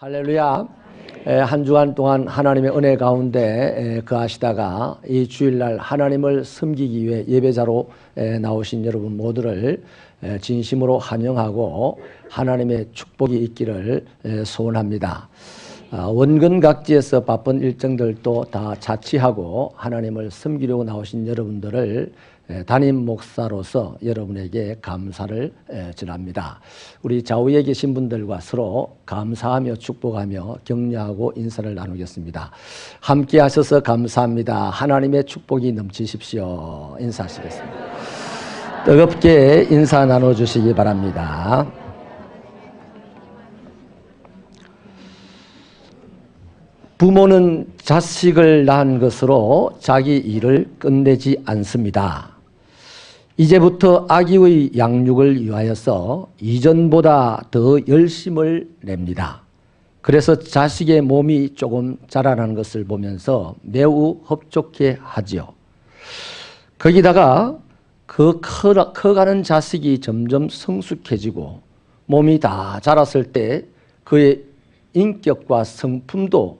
할렐루야. 한 주간 동안 하나님의 은혜 가운데 거하시다가 이 주일날 하나님을 섬기기 위해 예배자로 나오신 여러분 모두를 진심으로 환영하고 하나님의 축복이 있기를 소원합니다. 원근 각지에서 바쁜 일정들도 다 자취하고 하나님을 섬기려고 나오신 여러분들을 담임 목사로서 여러분에게 감사를 전합니다. 우리 좌우에 계신 분들과 서로 감사하며 축복하며 격려하고 인사를 나누겠습니다. 함께 하셔서 감사합니다. 하나님의 축복이 넘치십시오. 인사하시겠습니다. 뜨겁게 인사 나눠주시기 바랍니다. 부모는 자식을 낳은 것으로 자기 일을 끝내지 않습니다. 이제부터 아기의 양육을 위하여서 이전보다 더 열심을 냅니다. 그래서 자식의 몸이 조금 자라나는 것을 보면서 매우 흡족해 하지요. 거기다가 그 커가는 자식이 점점 성숙해지고 몸이 다 자랐을 때 그의 인격과 성품도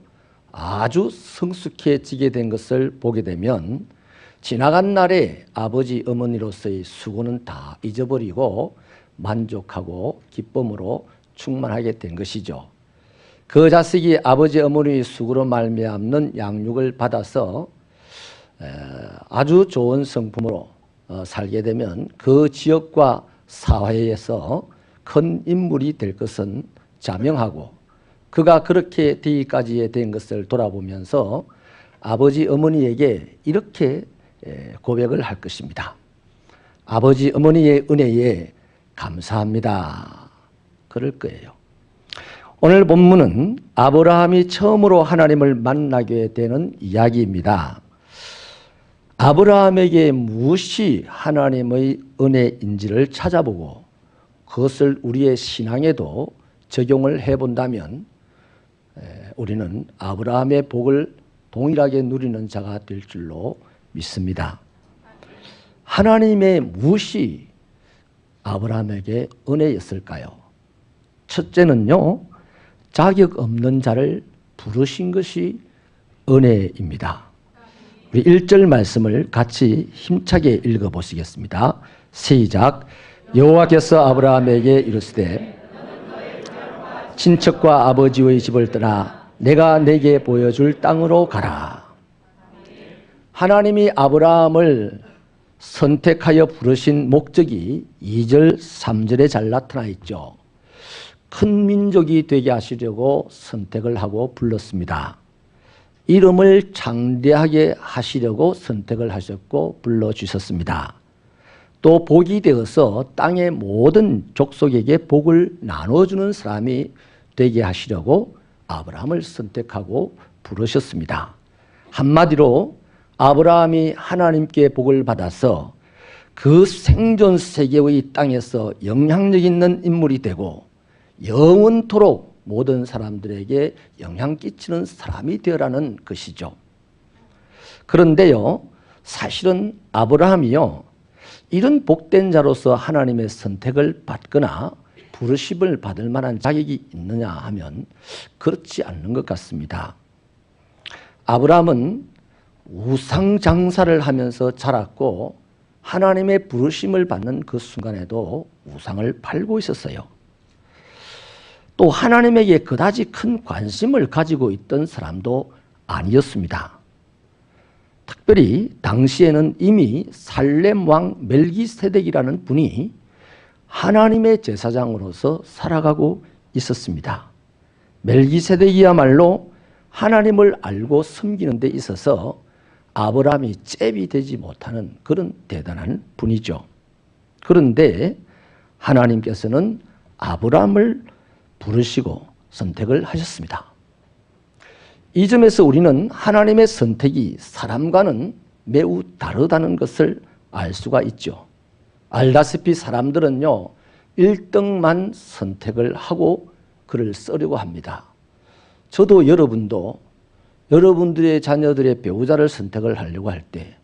아주 성숙해지게 된 것을 보게 되면 지나간 날에 아버지 어머니로서의 수고는 다 잊어버리고 만족하고 기쁨으로 충만하게 된 것이죠. 그 자식이 아버지 어머니의 수고로 말미암는 양육을 받아서 아주 좋은 성품으로 살게 되면 그 지역과 사회에서 큰 인물이 될 것은 자명하고, 그가 그렇게 되기까지 된 것을 돌아보면서 아버지 어머니에게 이렇게 고백을 할 것입니다. 아버지 어머니의 은혜에 감사합니다. 그럴 거예요. 오늘 본문은 아브라함이 처음으로 하나님을 만나게 되는 이야기입니다. 아브라함에게 무엇이 하나님의 은혜인지를 찾아보고 그것을 우리의 신앙에도 적용을 해본다면 우리는 아브라함의 복을 동일하게 누리는 자가 될 줄로 믿습니다. 하나님의 무엇이 아브라함에게 은혜였을까요? 첫째는요, 자격 없는 자를 부르신 것이 은혜입니다. 우리 1절 말씀을 같이 힘차게 읽어보시겠습니다. 시작. 여호와께서 아브라함에게 이르시되 친척과 아버지의 집을 떠나 내가 내게 보여줄 땅으로 가라. 하나님이 아브라함을 선택하여 부르신 목적이 2절, 3절에 잘 나타나 있죠. 큰 민족이 되게 하시려고 선택을 하고 불렀습니다. 이름을 장대하게 하시려고 선택을 하셨고 불러주셨습니다. 또 복이 되어서 땅의 모든 족속에게 복을 나눠주는 사람이 되게 하시려고 아브라함을 선택하고 부르셨습니다. 한마디로 아브라함이 하나님께 복을 받아서 그 생존 세계의 땅에서 영향력 있는 인물이 되고 영원토록 모든 사람들에게 영향 끼치는 사람이 되어라는 것이죠. 그런데요, 사실은 아브라함이요, 이런 복된 자로서 하나님의 선택을 받거나 부르심을 받을 만한 자격이 있느냐 하면 그렇지 않는 것 같습니다. 아브라함은 우상 장사를 하면서 자랐고 하나님의 부르심을 받는 그 순간에도 우상을 팔고 있었어요. 또 하나님에게 그다지 큰 관심을 가지고 있던 사람도 아니었습니다. 특별히 당시에는 이미 살렘 왕 멜기세덱이라는 분이 하나님의 제사장으로서 살아가고 있었습니다. 멜기세덱이야말로 하나님을 알고 섬기는 데 있어서 아브라함이 잽이 되지 못하는 그런 대단한 분이죠. 그런데 하나님께서는 아브라함을 부르시고 선택을 하셨습니다. 이 점에서 우리는 하나님의 선택이 사람과는 매우 다르다는 것을 알 수가 있죠. 알다시피 사람들은요, 1등만 선택을 하고 글을 쓰려고 합니다. 저도 여러분도 여러분들의 자녀들의 배우자를 선택을 하려고 할 때,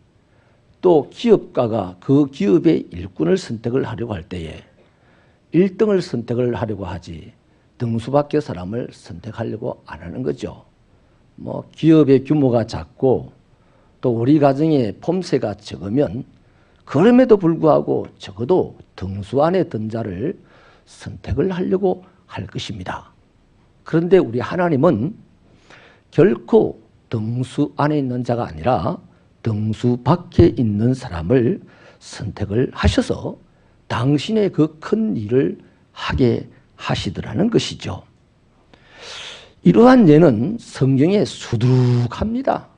또 기업가가 그 기업의 일꾼을 선택을 하려고 할 때에 1등을 선택을 하려고 하지 등수밖에 사람을 선택하려고 안 하는 거죠. 기업의 규모가 작고 또 우리 가정에 폼새가 적으면 그럼에도 불구하고 적어도 등수 안에 든 자를 선택을 하려고 할 것입니다. 그런데 우리 하나님은 결코 등수 안에 있는 자가 아니라 등수 밖에 있는 사람을 선택을 하셔서 당신의 그 큰 일을 하게 하시더라는 것이죠. 이러한 예는 성경에 수두룩합니다.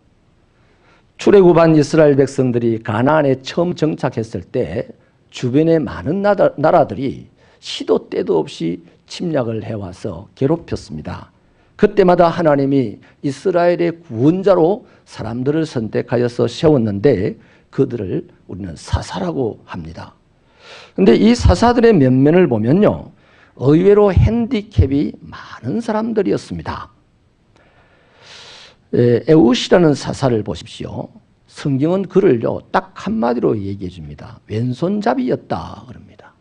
출애굽한 이스라엘 백성들이 가나안에 처음 정착했을 때 주변의 많은 나라들이 시도 때도 없이 침략을 해와서 괴롭혔습니다. 그때마다 하나님이 이스라엘의 구원자로 사람들을 선택하여서 세웠는데 그들을 우리는 사사라고 합니다. 그런데 이 사사들의 면면을 보면요, 의외로 핸디캡이 많은 사람들이었습니다. 에웃이라는 사사를 보십시오. 성경은 그를요 딱 한마디로 얘기해 줍니다. 왼손잡이였다 그럽니다.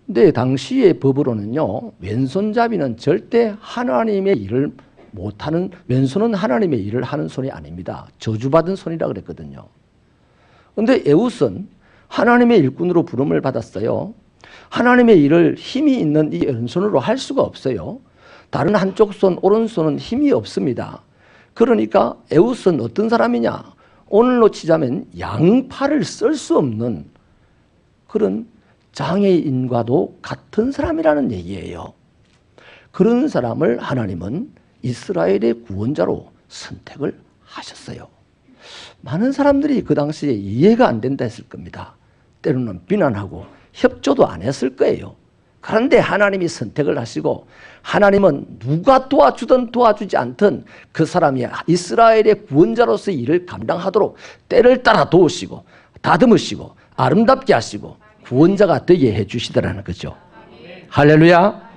근데 당시의 법으로는요, 왼손잡이는 절대 하나님의 일을 못하는, 왼손은 하나님의 일을 하는 손이 아닙니다. 저주받은 손이라 그랬거든요. 그런데 에웃은 하나님의 일꾼으로 부름을 받았어요. 하나님의 일을 힘이 있는 이 왼손으로 할 수가 없어요. 다른 한쪽 손, 오른손은 힘이 없습니다. 그러니까 에웃은 어떤 사람이냐? 오늘로 치자면 양팔을 쓸 수 없는 그런 장애인과도 같은 사람이라는 얘기예요. 그런 사람을 하나님은 이스라엘의 구원자로 선택을 하셨어요. 많은 사람들이 그 당시에 이해가 안 된다 했을 겁니다. 때로는 비난하고 협조도 안 했을 거예요. 그런데 하나님이 선택을 하시고 하나님은 누가 도와주든 도와주지 않든 그 사람이 이스라엘의 구원자로서의 일을 감당하도록 때를 따라 도우시고 다듬으시고 아름답게 하시고 구원자가 되게 해주시더라는 거죠. 할렐루야.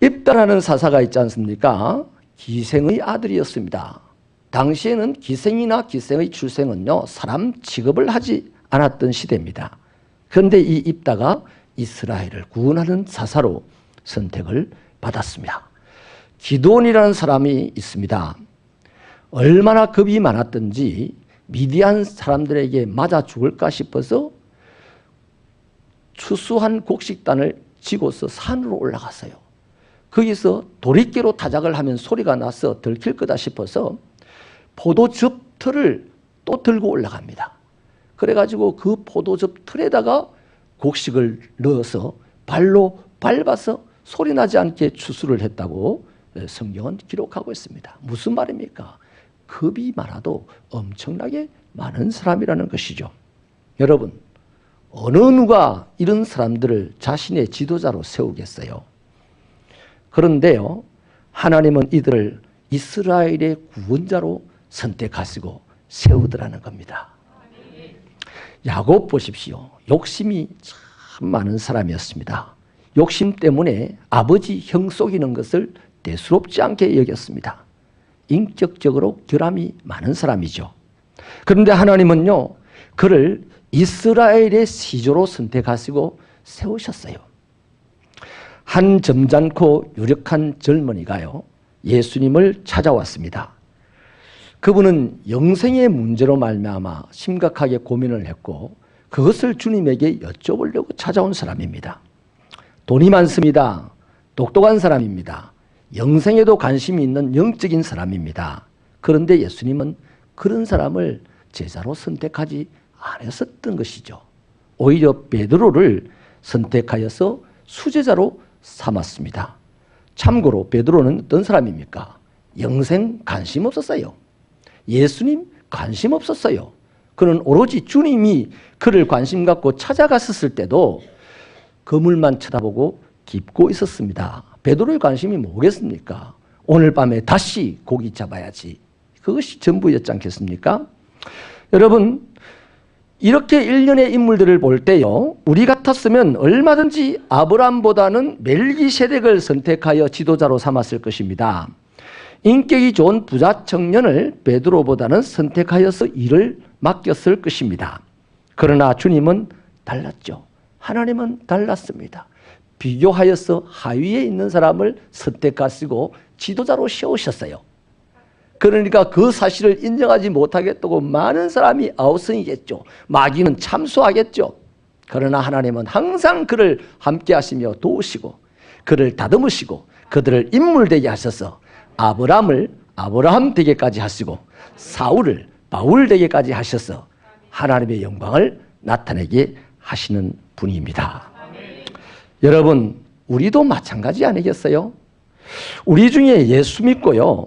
입다라는 사사가 있지 않습니까? 기생의 아들이었습니다. 당시에는 기생이나 기생의 출생은요 사람 취급을 하지 않았던 시대입니다. 그런데 이 입다가 이스라엘을 구원하는 사사로 선택을 받았습니다. 기드온이라는 사람이 있습니다. 얼마나 겁이 많았던지 미디안 사람들에게 맞아 죽을까 싶어서 추수한 곡식단을 지고서 산으로 올라갔어요. 거기서 도리깨로 타작을 하면 소리가 나서 들킬 거다 싶어서 포도즙 틀을 또 들고 올라갑니다. 그래가지고 그 포도즙 틀에다가 곡식을 넣어서 발로 밟아서 소리 나지 않게 추수를 했다고 성경은 기록하고 있습니다. 무슨 말입니까? 겁이 많아도 엄청나게 많은 사람이라는 것이죠. 여러분, 어느 누가 이런 사람들을 자신의 지도자로 세우겠어요? 그런데요, 하나님은 이들을 이스라엘의 구원자로 선택하시고 세우더라는 겁니다. 야곱 보십시오. 욕심이 참 많은 사람이었습니다. 욕심 때문에 아버지 형 속이는 것을 대수롭지 않게 여겼습니다. 인격적으로 결함이 많은 사람이죠. 그런데 하나님은요, 그를 이스라엘의 시조로 선택하시고 세우셨어요. 한 점잖고 유력한 젊은이가요, 예수님을 찾아왔습니다. 그분은 영생의 문제로 말미암아 심각하게 고민을 했고 그것을 주님에게 여쭤보려고 찾아온 사람입니다. 돈이 많습니다. 똑똑한 사람입니다. 영생에도 관심이 있는 영적인 사람입니다. 그런데 예수님은 그런 사람을 제자로 선택하지 않으셨던 것이죠. 오히려 베드로를 선택하여서 수제자로 삼았습니다. 참고로 베드로는 어떤 사람입니까? 영생 관심 없었어요. 예수님 관심 없었어요. 그는 오로지 주님이 그를 관심 갖고 찾아갔었을 때도 그물만 쳐다보고 깊고 있었습니다. 베드로의 관심이 뭐겠습니까? 오늘 밤에 다시 고기 잡아야지. 그것이 전부였지 않겠습니까? 여러분, 이렇게 일련의 인물들을 볼 때요, 우리 같았으면 얼마든지 아브람보다는 멜기세덱을 선택하여 지도자로 삼았을 것입니다. 인격이 좋은 부자 청년을 베드로보다는 선택하여서 일을 맡겼을 것입니다. 그러나 주님은 달랐죠. 하나님은 달랐습니다. 비교하여서 하위에 있는 사람을 선택하시고 지도자로 세우셨어요. 그러니까 그 사실을 인정하지 못하겠다고 많은 사람이 아우성이겠죠. 마귀는 참소하겠죠. 그러나 하나님은 항상 그를 함께 하시며 도우시고 그를 다듬으시고 그들을 인물되게 하셔서 아브라함을 아브라함 되게까지 하시고 사울을 바울 되게까지 하셔서 하나님의 영광을 나타내게 하시는 분입니다. 여러분, 우리도 마찬가지 아니겠어요? 우리 중에 예수 믿고요,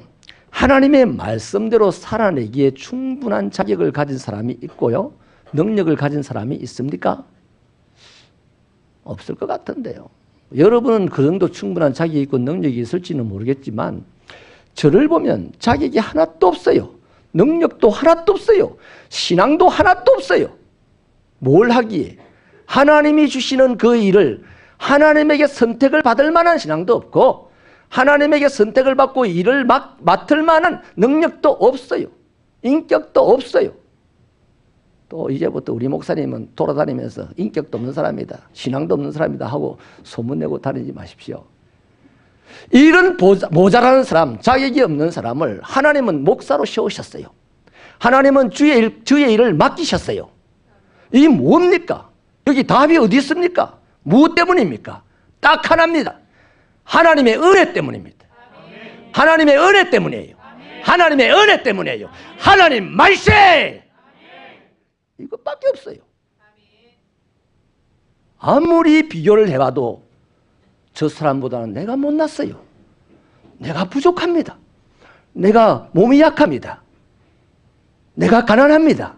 하나님의 말씀대로 살아내기에 충분한 자격을 가진 사람이 있고요, 능력을 가진 사람이 있습니까? 없을 것 같은데요. 여러분은 그 정도 충분한 자격이 있고 능력이 있을지는 모르겠지만 저를 보면 자격이 하나도 없어요. 능력도 하나도 없어요. 신앙도 하나도 없어요. 뭘 하기에? 하나님이 주시는 그 일을 하나님에게 선택을 받을 만한 신앙도 없고 하나님에게 선택을 받고 일을 맡을 만한 능력도 없어요. 인격도 없어요. 또 이제부터 우리 목사님은 돌아다니면서 인격도 없는 사람이다, 신앙도 없는 사람이다 하고 소문내고 다니지 마십시오. 이런 모자라는 사람, 자격이 없는 사람을 하나님은 목사로 세우셨어요. 하나님은 주의 일을 맡기셨어요. 이게 뭡니까? 여기 답이 어디 있습니까? 무엇 때문입니까? 딱 하나입니다. 하나님의 은혜 때문입니다. 하나님의 은혜 때문이에요. 하나님의 은혜 때문이에요. 하나님 말세! 이것밖에 없어요. 아무리 비교를 해봐도 저 사람보다는 내가 못났어요. 내가 부족합니다. 내가 몸이 약합니다. 내가 가난합니다.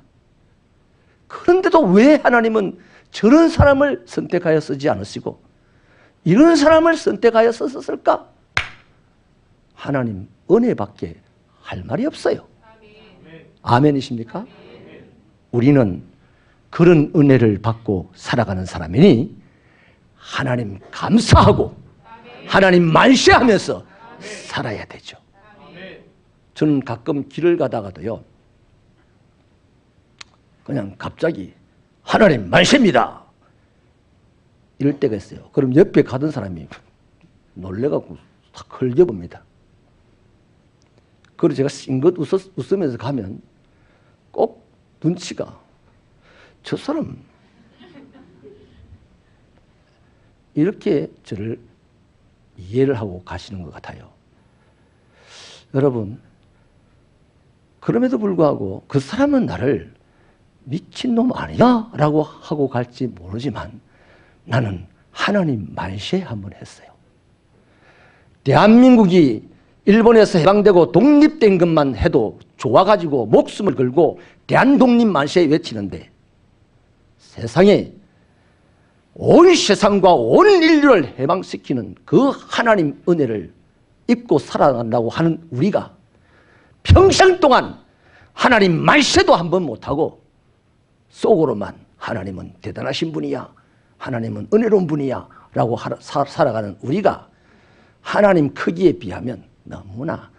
그런데도 왜 하나님은 저런 사람을 선택하여 쓰지 않으시고 이런 사람을 선택하여 썼을까? 하나님 은혜밖에 할 말이 없어요. 아멘이십니까? 우리는 그런 은혜를 받고 살아가는 사람이니 하나님 감사하고 하나님 만시하면서 살아야 되죠. 저는 가끔 길을 가다가도요, 그냥 갑자기 하나님 만시입니다 이럴 때가 있어요. 그럼 옆에 가던 사람이 놀래갖고 탁 걸겨봅니다. 그리고 제가 싱긋 웃으면서 가면 꼭 눈치가 저 사람 이렇게 저를 이해를 하고 가시는 것 같아요. 여러분, 그럼에도 불구하고 그 사람은 나를 미친놈 아니야? 라고 하고 갈지 모르지만 나는 하나님 만세 한번 했어요. 대한민국이 일본에서 해방되고 독립된 것만 해도 좋아가지고 목숨을 걸고 대한독립 만세 외치는데 세상에 온 세상과 온 인류를 해방시키는 그 하나님 은혜를 입고 살아간다고 하는 우리가 평생 동안 하나님 말세도 한번 못하고 속으로만 하나님은 대단하신 분이야, 하나님은 은혜로운 분이야 라고 살아가는 우리가 하나님 크기에 비하면 너무나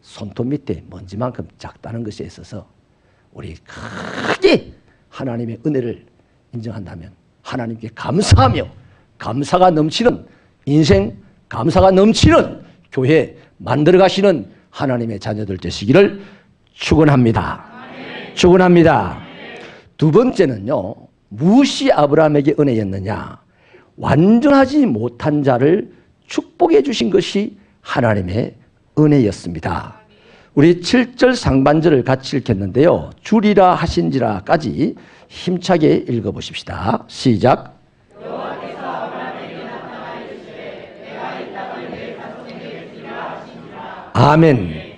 손톱 밑에 먼지만큼 작다는 것에 있어서 우리 크게 하나님의 은혜를 인정한다면 하나님께 감사하며 감사가 넘치는 인생, 감사가 넘치는 교회 만들어 가시는 하나님의 자녀들 되시기를 축원합니다. 축원합니다. 두 번째는요, 무엇이 아브라함에게 은혜였느냐? 완전하지 못한 자를 축복해 주신 것이 하나님의 은혜였습니다. 우리 7절 상반절을 같이 읽겠는데요, 주리라 하신지라까지 힘차게 읽어보십시다. 시작. 여호와께서 아브라함에게 나타나 이르시되 내가 이 땅을 내 자손에게 주리라 하신지라. 아멘.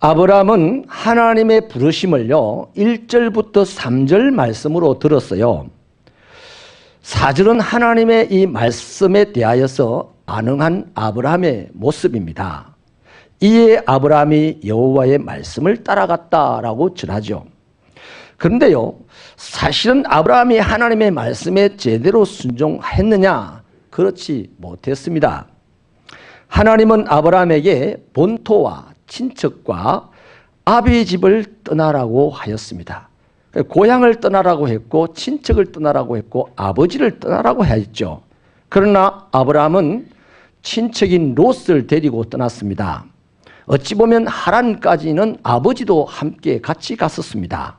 아브라함은 하나님의 부르심을요 1절부터 3절 말씀으로 들었어요. 4절은 하나님의 이 말씀에 대하여서 안응한 아브라함의 모습입니다. 이에 아브라함이 여호와의 말씀을 따라갔다라고 전하죠. 그런데요, 사실은 아브라함이 하나님의 말씀에 제대로 순종했느냐? 그렇지 못했습니다. 하나님은 아브라함에게 본토와 친척과 아비의 집을 떠나라고 하였습니다. 고향을 떠나라고 했고 친척을 떠나라고 했고 아버지를 떠나라고 하였죠. 그러나 아브라함은 친척인 롯을 데리고 떠났습니다. 어찌 보면 하란까지는 아버지도 함께 같이 갔었습니다.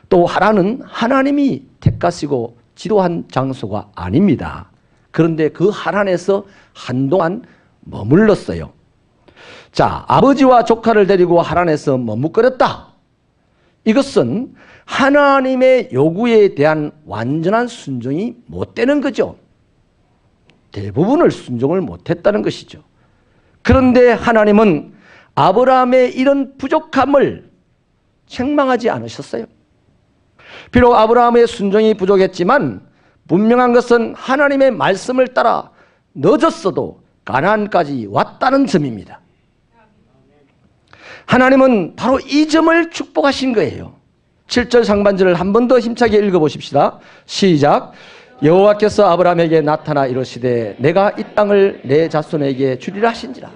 또 하란은 하나님이 택하시고 지도한 장소가 아닙니다. 그런데 그 하란에서 한동안 머물렀어요. 자, 아버지와 조카를 데리고 하란에서 머뭇거렸다. 이것은 하나님의 요구에 대한 완전한 순종이 못 되는 거죠. 대부분을 순종을 못했다는 것이죠. 그런데 하나님은 아브라함의 이런 부족함을 책망하지 않으셨어요. 비록 아브라함의 순종이 부족했지만 분명한 것은 하나님의 말씀을 따라 늦었어도 가나안까지 왔다는 점입니다. 하나님은 바로 이 점을 축복하신 거예요. 7절 상반절을 한 번 더 힘차게 읽어보십시다. 시작. 여호와께서 아브라함에게 나타나 이르시되 내가 이 땅을 내 자손에게 주리라 하신지라.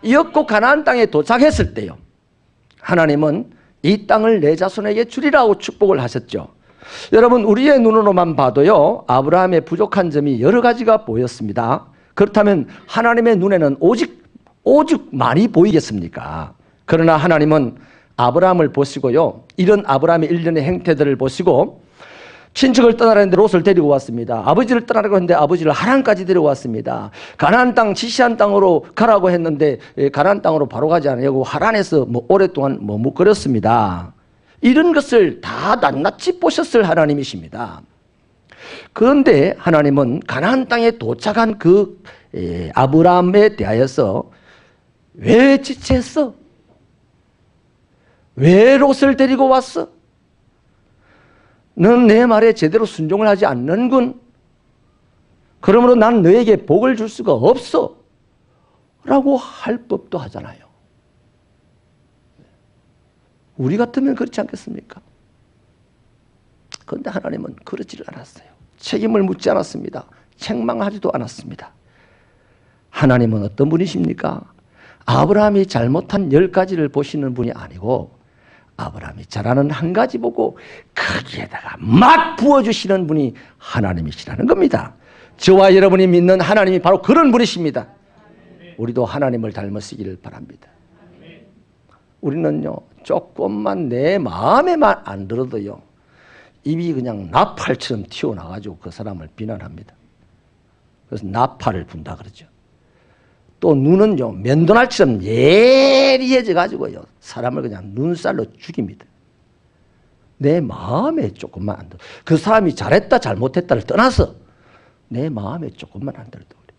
이었고 가나안 땅에 도착했을 때요, 하나님은 이 땅을 내 자손에게 주리라고 축복을 하셨죠. 여러분, 우리의 눈으로만 봐도요, 아브라함의 부족한 점이 여러 가지가 보였습니다. 그렇다면 하나님의 눈에는 오직 많이 보이겠습니까? 그러나 하나님은 아브라함을 보시고요, 이런 아브라함의 일련의 행태들을 보시고 친척을 떠나라는데 롯을 데리고 왔습니다. 아버지를 떠나라고 했는데 아버지를 하란까지 데려왔습니다. 가나안 땅, 지시한 땅으로 가라고 했는데 가나안 땅으로 바로 가지 않으려고 하란에서 오랫동안 머뭇거렸습니다. 이런 것을 다 낱낱이 보셨을 하나님이십니다. 그런데 하나님은 가나안 땅에 도착한 그 아브라함에 대하여서 왜 지체했어? 왜 롯을 데리고 왔어? 넌 내 말에 제대로 순종을 하지 않는군. 그러므로 난 너에게 복을 줄 수가 없어. 라고 할 법도 하잖아요. 우리 같으면 그렇지 않겠습니까? 그런데 하나님은 그러지를 않았어요. 책임을 묻지 않았습니다. 책망하지도 않았습니다. 하나님은 어떤 분이십니까? 아브라함이 잘못한 10가지를 보시는 분이 아니고 아브라함이 잘하는 한 가지 보고 거기에다가 막 부어주시는 분이 하나님이시라는 겁니다. 저와 여러분이 믿는 하나님이 바로 그런 분이십니다. 우리도 하나님을 닮으시기를 바랍니다. 우리는요, 조금만 내 마음에만 안 들어도요, 입이 그냥 나팔처럼 튀어나가지고 그 사람을 비난합니다. 그래서 나팔을 분다 그러죠. 또 눈은요, 면도날처럼 예리해져 가지고요, 사람을 그냥 눈살로 죽입니다. 내 마음에 조금만 안 들어. 그 사람이 잘했다 잘못했다를 떠나서 내 마음에 조금만 안 들어도 그래.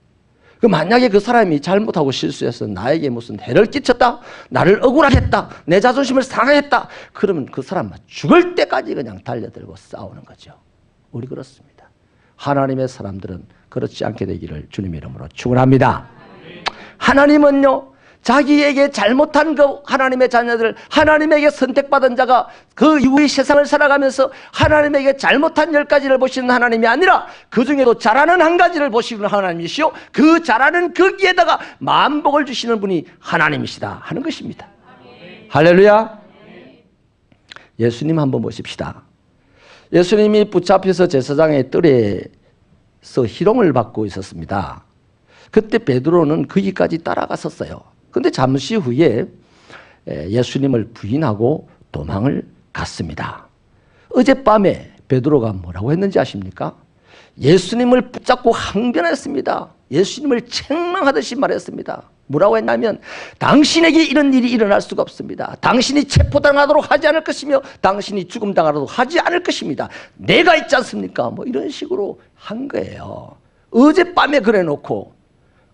그 만약에 그 사람이 잘못하고 실수해서 나에게 무슨 해를 끼쳤다, 나를 억울하게 했다, 내 자존심을 상했다, 그러면 그 사람은 죽을 때까지 그냥 달려들고 싸우는 거죠. 우리 그렇습니다. 하나님의 사람들은 그렇지 않게 되기를 주님의 이름으로 축원합니다. 하나님은요, 자기에게 잘못한 그 하나님의 자녀들, 하나님에게 선택받은 자가 그 이후의 세상을 살아가면서 하나님에게 잘못한 10가지를 보시는 하나님이 아니라 그 중에도 잘하는 한 가지를 보시는 하나님이시오, 그 잘하는 거기에다가 만복을 주시는 분이 하나님이시다 하는 것입니다. 할렐루야. 예수님 한번 보십시다. 예수님이 붙잡혀서 제사장의 뜰에서 희롱을 받고 있었습니다. 그때 베드로는 거기까지 따라갔었어요. 그런데 잠시 후에 예수님을 부인하고 도망을 갔습니다. 어젯밤에 베드로가 뭐라고 했는지 아십니까? 예수님을 붙잡고 항변했습니다. 예수님을 책망하듯이 말했습니다. 뭐라고 했냐면, 당신에게 이런 일이 일어날 수가 없습니다. 당신이 체포당하도록 하지 않을 것이며 당신이 죽음당하도록 하지 않을 것입니다. 내가 있지 않습니까? 뭐 이런 식으로 한 거예요. 어젯밤에 그래 놓고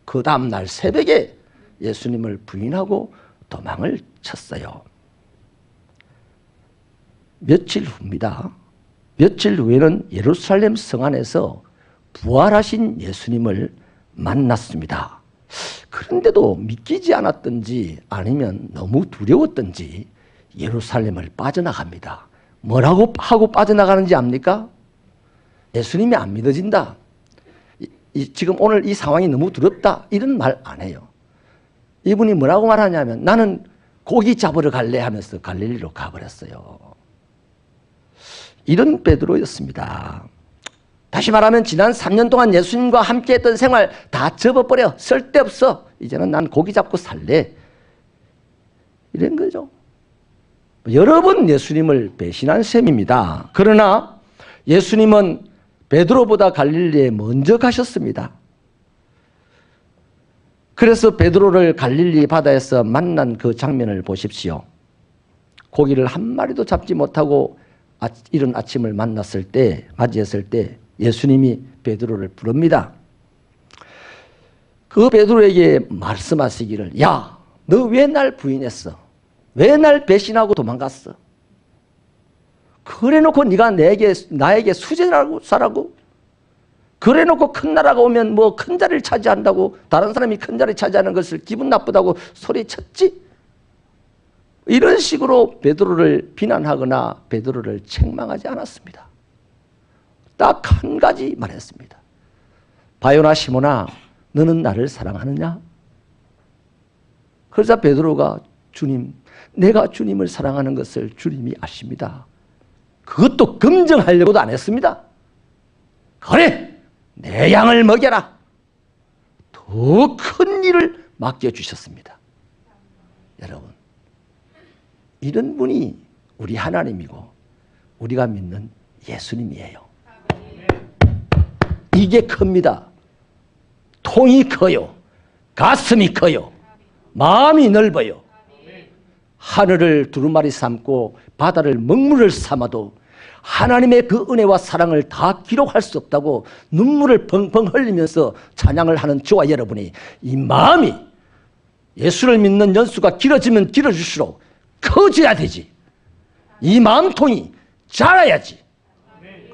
그 다음날 새벽에 예수님을 부인하고 도망을 쳤어요. 며칠 후입니다. 며칠 후에는 예루살렘 성 안에서 부활하신 예수님을 만났습니다. 그런데도 믿기지 않았던지 아니면 너무 두려웠던지 예루살렘을 빠져나갑니다. 뭐라고 하고 빠져나가는지 압니까? 예수님이 안 믿어진다, 지금 오늘 이 상황이 너무 두렵다, 이런 말 안 해요. 이분이 뭐라고 말하냐면, 나는 고기 잡으러 갈래 하면서 갈릴리로 가버렸어요. 이런 베드로였습니다. 다시 말하면 지난 3년 동안 예수님과 함께 했던 생활 다 접어버려. 쓸데없어. 이제는 난 고기 잡고 살래. 이런 거죠. 여러 번 예수님을 배신한 셈입니다. 그러나 예수님은 베드로보다 갈릴리에 먼저 가셨습니다. 그래서 베드로를 갈릴리 바다에서 만난 그 장면을 보십시오. 고기를 한 마리도 잡지 못하고 이른 아침을 맞이했을 때 예수님이 베드로를 부릅니다. 그 베드로에게 말씀하시기를, 야, 너 왜 날 부인했어? 왜 날 배신하고 도망갔어? 그래놓고 네가 나에게 수제라고 사라고? 그래놓고 큰 나라가 오면 뭐 큰 자리를 차지한다고, 다른 사람이 큰 자리 차지하는 것을 기분 나쁘다고 소리쳤지? 이런 식으로 베드로를 비난하거나 베드로를 책망하지 않았습니다. 딱 한 가지 말했습니다. 바요나 시몬아, 너는 나를 사랑하느냐? 그러자 베드로가, 주님, 내가 주님을 사랑하는 것을 주님이 아십니다. 그것도 검증하려고도 안 했습니다. 그래, 내 양을 먹여라. 더 큰 일을 맡겨주셨습니다. 여러분, 이런 분이 우리 하나님이고 우리가 믿는 예수님이에요. 이게 큽니다. 통이 커요. 가슴이 커요. 마음이 넓어요. 하늘을 두루마리 삼고 바다를 먹물을 삼아도 하나님의 그 은혜와 사랑을 다 기록할 수 없다고 눈물을 펑펑 흘리면서 찬양을 하는 저와 여러분이, 이 마음이 예수를 믿는 연수가 길어지면 길어질수록 커져야 되지. 이 마음통이 자라야지.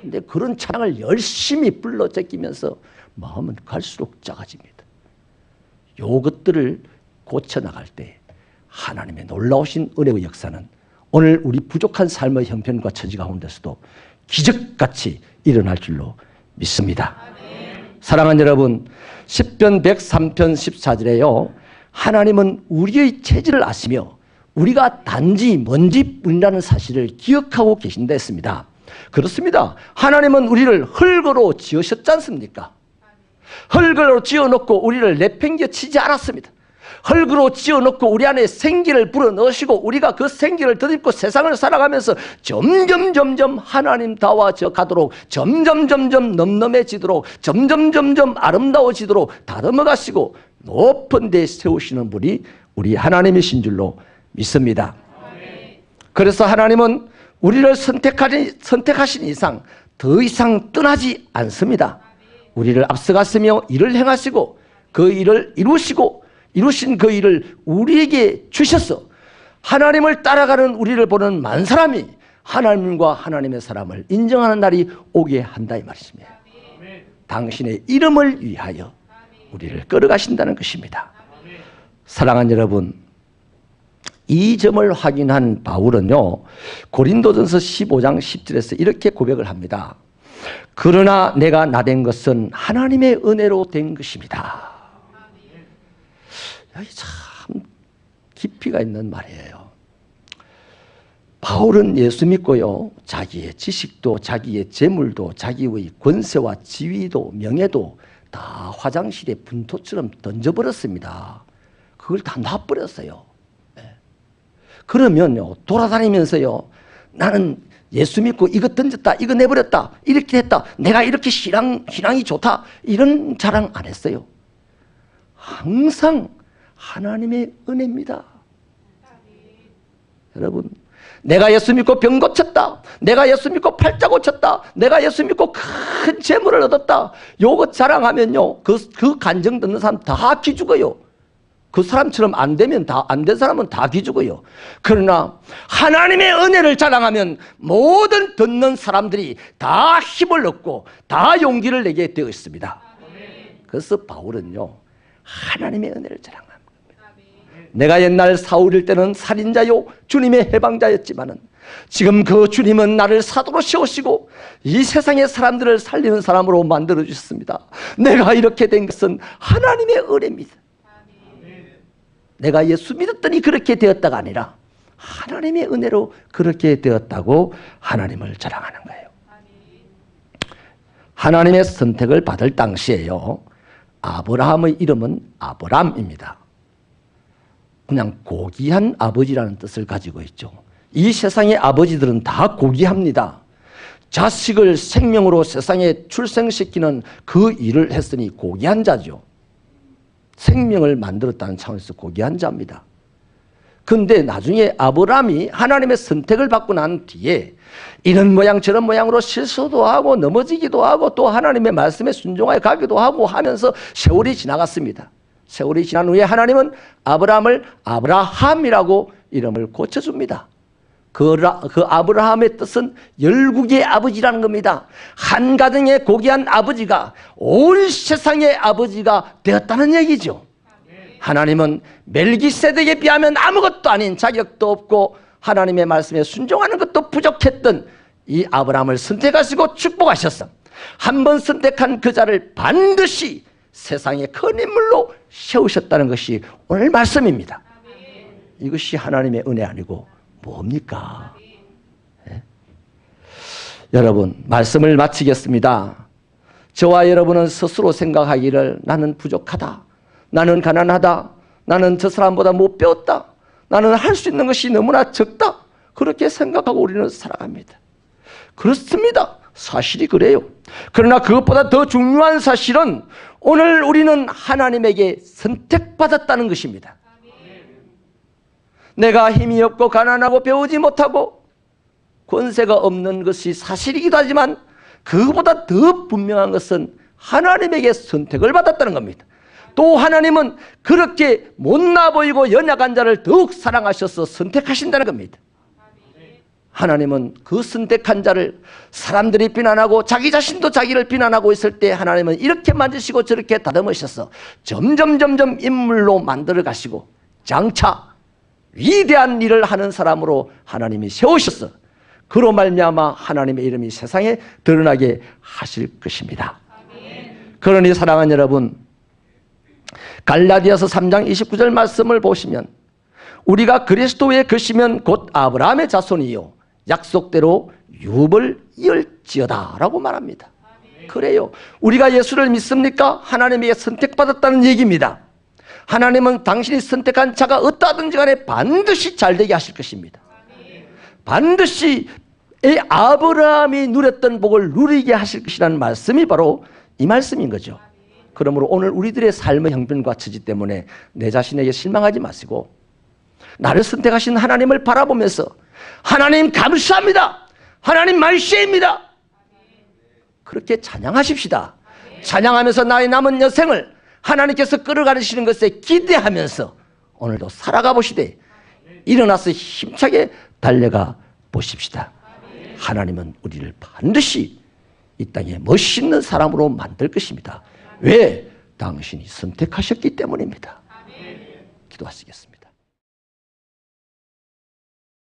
근데 그런 찬양을 열심히 불러 제끼면서 마음은 갈수록 작아집니다. 요것들을 고쳐나갈 때 하나님의 놀라우신 은혜의 역사는 오늘 우리 부족한 삶의 형편과 처지 가운데서도 기적같이 일어날 줄로 믿습니다. 사랑하는 여러분, 시편 103편 14절에요. 하나님은 우리의 체질을 아시며 우리가 단지 먼지 뿐이라는 사실을 기억하고 계신다 했습니다. 그렇습니다. 하나님은 우리를 흙으로 지으셨지 않습니까? 흙으로 지어놓고 우리를 내팽겨 치지 않았습니다. 흙으로 지어놓고 우리 안에 생기를 불어넣으시고 우리가 그 생기를 덧입고 세상을 살아가면서 점점 하나님다워져 가도록, 점점 넘넘해지도록, 점점 아름다워지도록 다듬어 가시고 높은 데 세우시는 분이 우리 하나님이신 줄로 믿습니다. 그래서 하나님은 우리를 선택하신 이상 더 이상 떠나지 않습니다. 우리를 앞서갔으며 일을 행하시고 그 일을 이루신 그 일을 우리에게 주셔서 하나님을 따라가는 우리를 보는 만 사람이 하나님과 하나님의 사람을 인정하는 날이 오게 한다 이 말씀이에요. 당신의 이름을 위하여 우리를 끌어가신다는 것입니다. 사랑하는 여러분, 이 점을 확인한 바울은요, 고린도전서 15장 10절에서 이렇게 고백을 합니다. 그러나 내가 나된 것은 하나님의 은혜로 된 것입니다. 여기 참 깊이가 있는 말이에요. 바울은 예수 믿고요, 자기의 지식도 자기의 재물도 자기의 권세와 지위도 명예도 다 화장실에 분토처럼 던져버렸습니다. 그걸 다 놔버렸어요. 그러면요, 돌아다니면서요, 나는 예수 믿고 이거 던졌다, 이거 내버렸다, 이렇게 했다, 내가 이렇게 신앙이 좋다, 이런 자랑 안 했어요. 항상 하나님의 은혜입니다. 여러분, 내가 예수 믿고 병 고쳤다, 내가 예수 믿고 팔자 고쳤다, 내가 예수 믿고 큰 재물을 얻었다, 요거 자랑하면요, 그 간증 듣는 사람 다 기죽어요. 그 사람처럼 안 되면 안 된 사람은 다 기죽어요. 그러나 하나님의 은혜를 자랑하면 모든 듣는 사람들이 다 힘을 얻고 다 용기를 내게 되어 있습니다. 그래서 바울은요, 하나님의 은혜를 자랑합니다. 내가 옛날 사울일 때는 살인자요 주님의 해방자였지만은 지금 그 주님은 나를 사도로 세우시고 이 세상의 사람들을 살리는 사람으로 만들어 주셨습니다. 내가 이렇게 된 것은 하나님의 은혜입니다. 내가 예수 믿었더니 그렇게 되었다가 아니라 하나님의 은혜로 그렇게 되었다고 하나님을 자랑하는 거예요. 하나님의 선택을 받을 당시에요, 아브라함의 이름은 아브람입니다. 그냥 고귀한 아버지라는 뜻을 가지고 있죠. 이 세상의 아버지들은 다 고귀합니다. 자식을 생명으로 세상에 출생시키는 그 일을 했으니 고귀한 자죠. 생명을 만들었다는 차원에서 고귀한 자입니다. 그런데 나중에 아브라함이 하나님의 선택을 받고 난 뒤에 이런 모양 저런 모양으로 실수도 하고 넘어지기도 하고 또 하나님의 말씀에 순종하여 가기도 하고 하면서 세월이 지나갔습니다. 세월이 지난 후에 하나님은 아브라함을 아브라함이라고 이름을 고쳐줍니다. 그 아브라함의 뜻은 열국의 아버지라는 겁니다. 한 가정의 고귀한 아버지가 온 세상의 아버지가 되었다는 얘기죠. 하나님은 멜기세덱에 비하면 아무것도 아닌, 자격도 없고 하나님의 말씀에 순종하는 것도 부족했던 이 아브라함을 선택하시고 축복하셨어. 한번 선택한 그 자를 반드시 세상의 큰 인물로 세우셨다는 것이 오늘 말씀입니다. 이것이 하나님의 은혜 아니고 뭡니까? 네? 여러분, 말씀을 마치겠습니다. 저와 여러분은 스스로 생각하기를 나는 부족하다, 나는 가난하다, 나는 저 사람보다 못 배웠다, 나는 할 수 있는 것이 너무나 적다, 그렇게 생각하고 우리는 살아갑니다. 그렇습니다. 사실이 그래요. 그러나 그것보다 더 중요한 사실은 오늘 우리는 하나님에게 선택받았다는 것입니다. 내가 힘이 없고 가난하고 배우지 못하고 권세가 없는 것이 사실이기도 하지만 그것보다 더 분명한 것은 하나님에게 선택을 받았다는 겁니다. 또 하나님은 그렇게 못나 보이고 연약한 자를 더욱 사랑하셔서 선택하신다는 겁니다. 하나님은 그 선택한 자를 사람들이 비난하고 자기 자신도 자기를 비난하고 있을 때 하나님은 이렇게 만지시고 저렇게 다듬으셔서 점점 인물로 만들어 가시고 장차 위대한 일을 하는 사람으로 하나님이 세우셨어. 그로 말미암아 하나님의 이름이 세상에 드러나게 하실 것입니다. 그러니 사랑하는 여러분, 갈라디아서 3장 29절 말씀을 보시면 우리가 그리스도의 것이면 곧 아브라함의 자손이요 약속대로 유업을 이을지어다 라고 말합니다. 그래요. 우리가 예수를 믿습니까? 하나님에게 선택받았다는 얘기입니다. 하나님은 당신이 선택한 자가 어떠하든지 간에 반드시 잘되게 하실 것입니다. 반드시 아브라함이 누렸던 복을 누리게 하실 것이라는 말씀이 바로 이 말씀인 거죠. 그러므로 오늘 우리들의 삶의 형편과 처지 때문에 내 자신에게 실망하지 마시고 나를 선택하신 하나님을 바라보면서 하나님 감사합니다, 하나님 말씀입니다, 그렇게 찬양하십시다. 찬양하면서 나의 남은 여생을 하나님께서 끌어가시는 것에 기대하면서 오늘도 살아가 보시되 일어나서 힘차게 달려가 보십시다. 하나님은 우리를 반드시 이 땅에 멋있는 사람으로 만들 것입니다. 왜? 당신이 선택하셨기 때문입니다. 기도하시겠습니다.